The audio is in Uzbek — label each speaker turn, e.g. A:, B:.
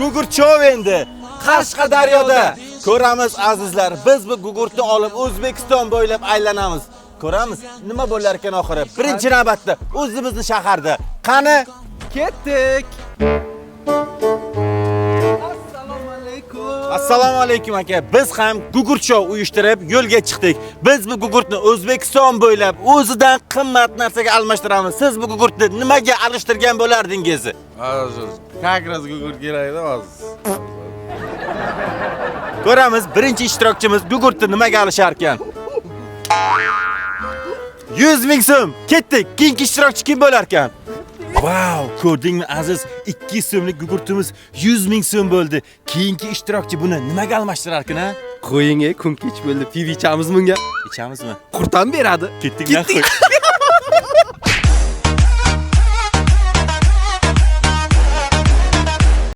A: Gugurtchov endi Qashqadaryoda. Ko'ramiz azizlar, biz bu gugurtni olib O'zbekiston bo'ylab aylanamiz. Ko'ramiz, nima bo'lar ekan oxiri. Birinchi navbatda o'zimizning shaharda. Qani, ketdik. Assalomu alaykum aka. Biz ham gugurtchov uyushtirib yo'lga chiqdik. Biz bu gugurtni O'zbekiston bo'ylab o'zidan qimmat narsaga almashtiramiz. Siz bu gugurtni nimaga alishtirgan bo'lardingiz?
B: Как раз gugurt kerak edi hozir.
A: Ko'ramiz, birinchi ishtirokchimiz gugurtni nimaga alishar ekan? 100 ming so'm. Ketdik. Keyingi ishtirokchi kim bo'lar ekan? Wow, ko'rdingmi aziz? 200 so'mlik gugurtimiz 100 ming so'm bo'ldi. Keyingi ishtirokchi buni nimaga almashtirar ekan, ha?
C: Qo'ying, kun kech bo'ldi. Piv ichamiz bunga.
A: Ichamizmi?
C: Qurtam beradi.
A: Ketdik.